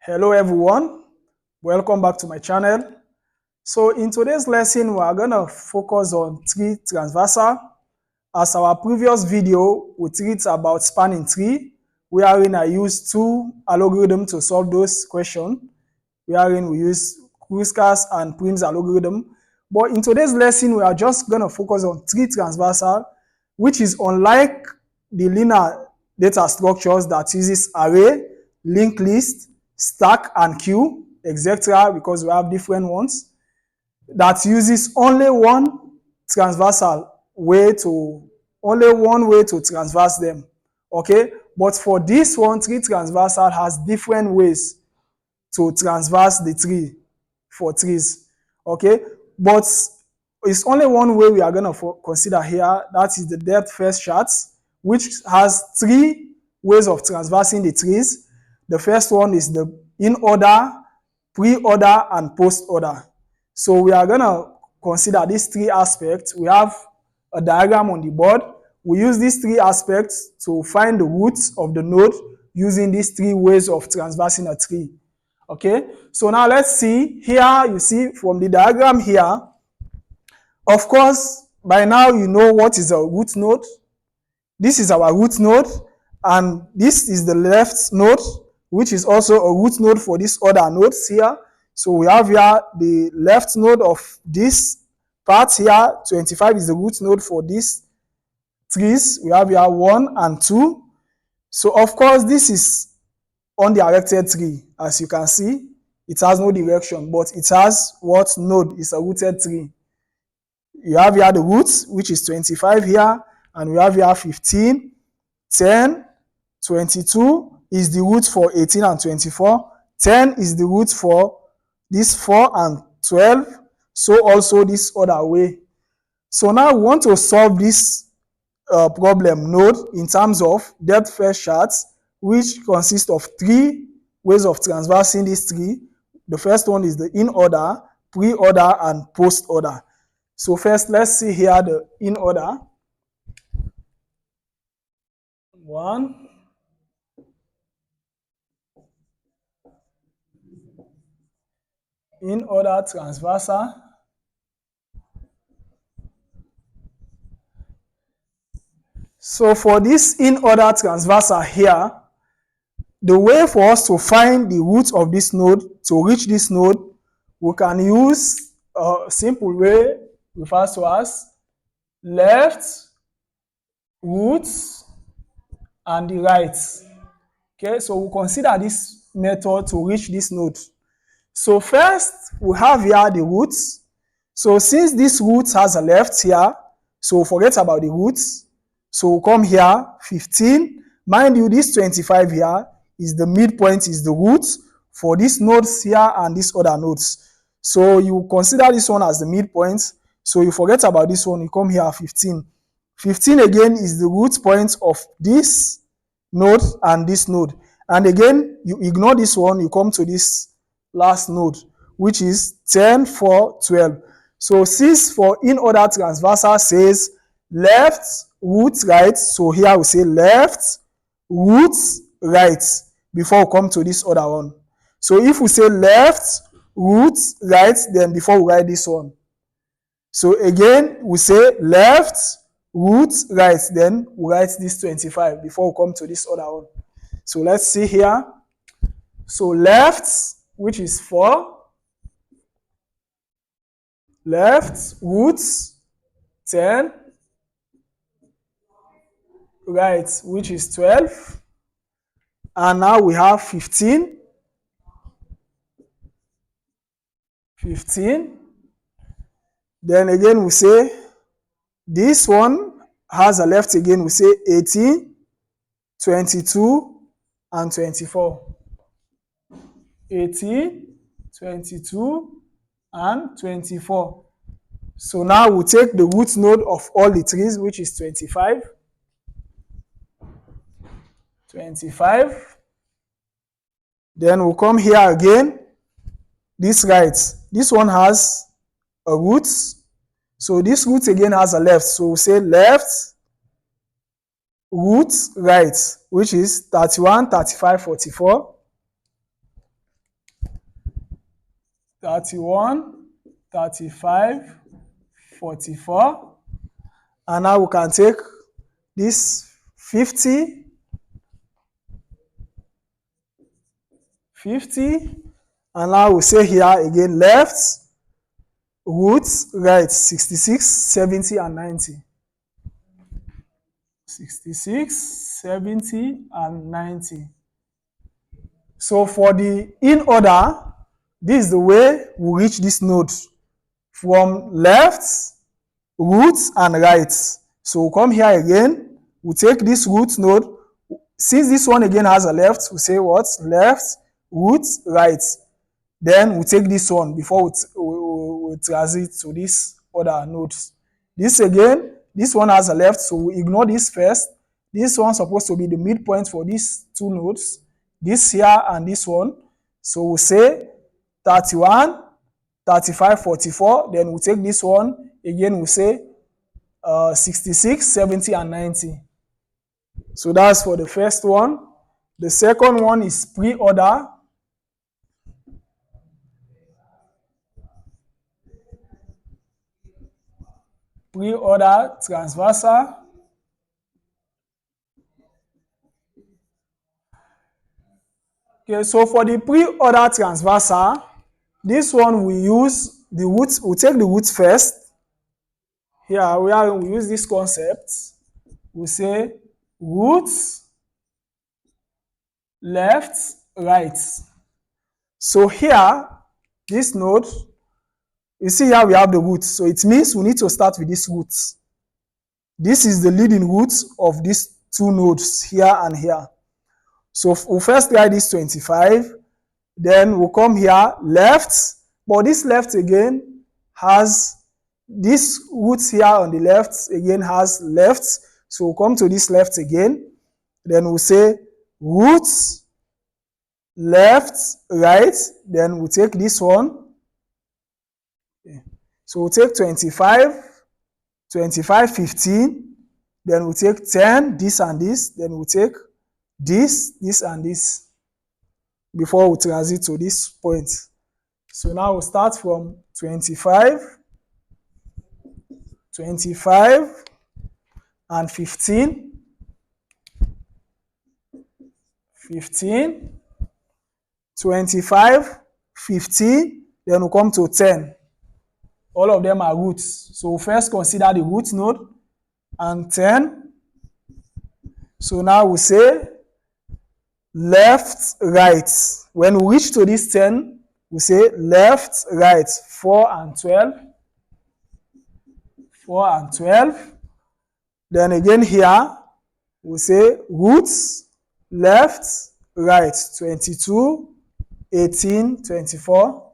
Hello everyone, welcome back to my channel. So in today's lesson, we are going to focus on tree transversal. As our previous video, we treat about spanning tree, wherein I used two algorithms to solve those questions, wherein we use Kruskal's and Prim's algorithm. But in today's lesson, we are just going to focus on tree transversal, which is unlike the linear data structures that uses array, linked list, stack and queue, etc., because we have different ones, that uses only one way to transverse them. Okay, but for this one, tree transversal has different ways to transverse the tree for trees. Okay, but it's only one way we are going to consider here. That is the depth first chart, which has three ways of transversing the trees. The first one is the in-order, pre-order, and post-order. So we are going to consider these three aspects. We have a diagram on the board. We use these three aspects to find the roots of the node using these three ways of transversing a tree. Okay, so now let's see. Here you see from the diagram here, of course, by now you know what is a root node. This is our root node, and this is the left node, which is also a root node for these other nodes here. So we have here the left node of this part here. 25 is the root node for these trees. We have here 1 and 2. So of course, this is undirected tree. As you can see, it has no direction, but it has what node? It's a rooted tree. You have here the roots, which is 25 here, and we have here 15, 10, 22 is the root for 18 and 24. 10 is the root for this 4 and 12. So also this other way. So now we want to solve this problem node in terms of depth first charts, which consists of three ways of transversing this tree. The first one is the in-order, pre-order, and post-order. So first, let's see here the in-order. 1. In-order transversal. So for this in-order transversal here, the way for us to find the root of this node, to reach this node, we can use a simple way referred to as left, root, and the right. Okay, so we'll consider this method to reach this node. So first, we have here the roots. So since this root has a left here, so forget about the roots. So we'll come here, 15. Mind you, this 25 here is the midpoint, is the root for these nodes here and these other nodes. So you consider this one as the midpoint. So you forget about this one, you come here, 15. 15 again is the root point of this node and this node. And again, you ignore this one, you come to this last node, which is 10, 4, 12. So 6 for in-order transversal says left, root, right. So here we say left, root, right, before we come to this other one. So if we say left, root, right, then before we write this one. So again, we say left, root, right, then we write this 25 before we come to this other one. So let's see here. So left, which is 4, left, root, 10, right, which is 12, and now we have 15, 15, then again we say this one has a left again, we say 18, 22, and 24. 18, 22, and 24. So now we take the root node of all the trees, which is 25. 25. Then we'll come here again. This right. This one has a root. So this root again has a left. So we'll say left, root, right, which is 31, 35, 44. 31, 35, 44. And now we can take this 50, 50, and now we say here again left, root, right, 66, 70, and 90. 66, 70, and 90. So for the in order, this is the way we reach this node. From left, root, and right. So we'll come here again, we'll take this root node. Since this one again has a left, we say what? Left, root, right. Then we take this one before we transit to this other nodes. This again, this one has a left, so we ignore this first. This one's supposed to be the midpoint for these two nodes, this here and this one. So we say 31, 35, 44. Then we take this one again, we say 66, 70, and 90. So that's for the first one. The second one is pre-order. Pre-order transversal. Okay, so for the pre-order transversal, this one we use the root, we take the root first. Here we use this concept. We say root, left, right. So here, this node, you see here we have the root. So it means we need to start with this root. This is the leading root of these two nodes, here and here. So we'll first write this 25. Then we'll come here, left. But this left again has, this root here on the left again has left. So we'll come to this left again. Then we'll say root, left, right. Then we'll take this one. Okay. So we'll take 25, 25, 15. Then we'll take 10, this and this. Then we'll take this, this, and this before we transit to this point. So now we'll start from 25, 25, and 15, 15, 25, 15, then we'll come to 10. All of them are roots. So we'll first consider the root node and 10. So now we say left, right. When we reach to this 10, we say left, right, 4 and 12. 4 and 12. Then again here, we say roots, left, right, 22, 18, 24.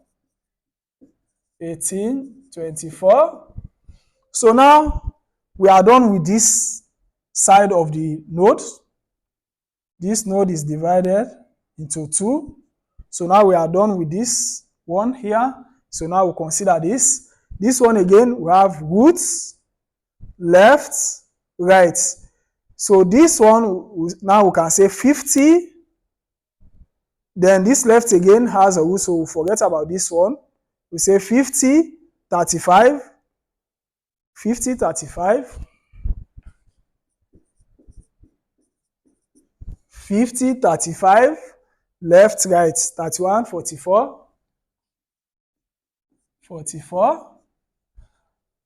18, 24. So now we are done with this side of the node. This node is divided into 2. So now we are done with this one here. So now we'll consider this. This one again, we have roots, left, right. So this one, now we can say 50. Then this left again has a root, so we'll forget about this one. We say 50, 35, 50, 35, 50, 35, left, right, 31, 44, 44.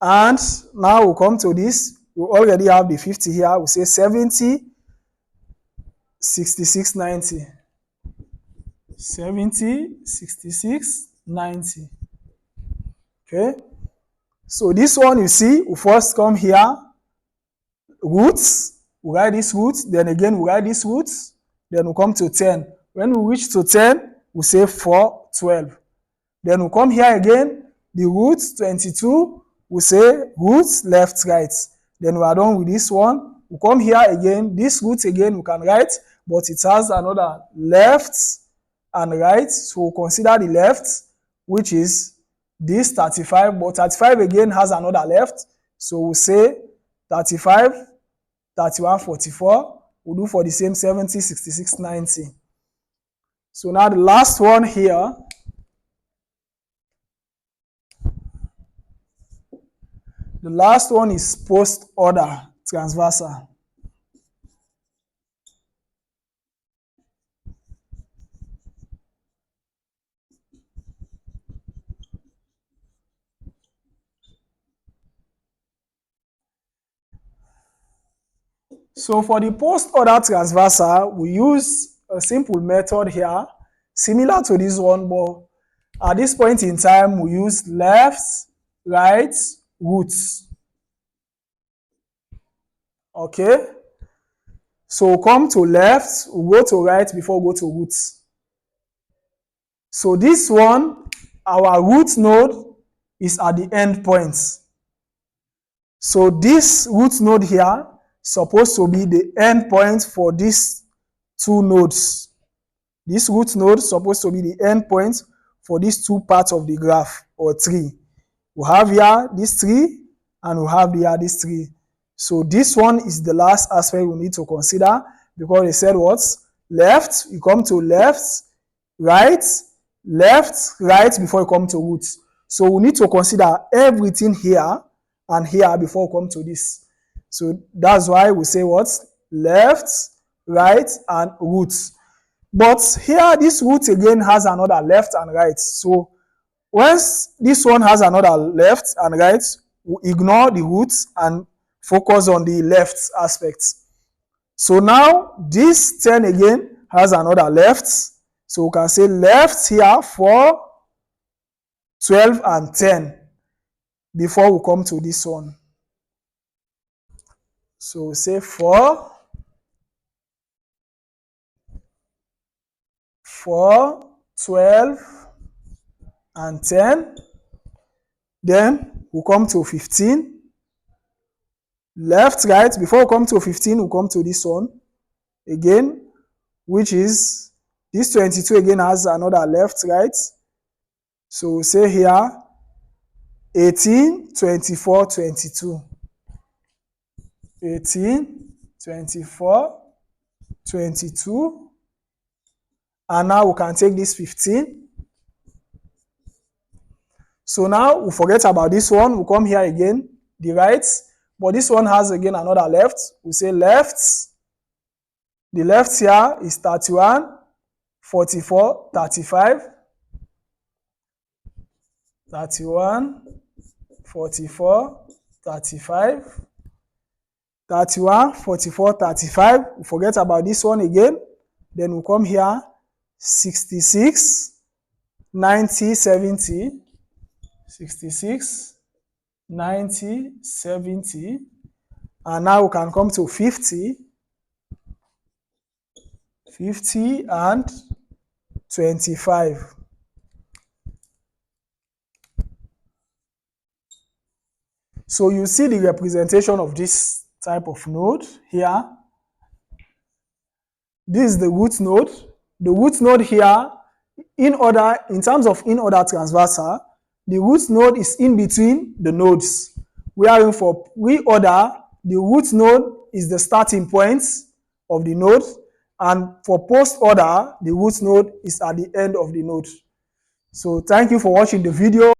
And now we'll come to this. We already have the 50 here. We say 70, 66, 90. 70, 66, 90. Okay. So this one you see, we first come here, roots, we write this root, then again we write this root, then we come to 10. When we reach to 10, we say 4, 12. Then we come here again, the root 22, we say roots, left, right. Then we are done with this one. We come here again, this root again we can write, but it has another left and right. So we'll consider the left, which is this 35, but 35 again has another left. So we'll say 35, 31, 44. We'll do for the same 70, 66, 90. So now the last one here, The last one is post-order transversal. So for the post-order transversal, we use a simple method here, similar to this one, but at this point in time, we use left, right, roots. Okay? So we'll come to left, we'll go to right before we go to roots. So this one, our root node is at the end point. So this root node here is supposed to be the end point for these two nodes. This root node is supposed to be the end point for these two parts of the graph or tree. We have here this tree and we have here this tree. So this one is the last aspect we need to consider because they said what? Left, you come to left, right before you come to roots. So we need to consider everything here and here before we come to this. So that's why we say what? Left, right, and roots. But here, this root again has another left and right. So once this one has another left and right, we ignore the roots and focus on the left aspect. So now this 10 again has another left. So we can say left here for 12 and 10 before we come to this one. So we say 4, 12, and 10. Then we come to 15. Left, right. Before we come to 15, we come to this one again, which is this 22 again has another left, right. So we say here 18, 24, 22. 18, 24, 22. And now we can take this 15. So now we forget about this one. We come here again, the right. But this one has again another left. We say left. The left here is 31, 44, 35. 31, 44, 35. 31, 44, 35. We forget about this one again. Then we come here, 66, 90, 70. 66, 90, 70. And now we can come to 50. 50 and 25. So you see the representation of this type of node here. This is the root node. The root node here, in terms of in-order transversal, the root node is in between the nodes. Wherein for preorder, the root node is the starting point of the node, and for post-order, the root node is at the end of the node. So thank you for watching the video.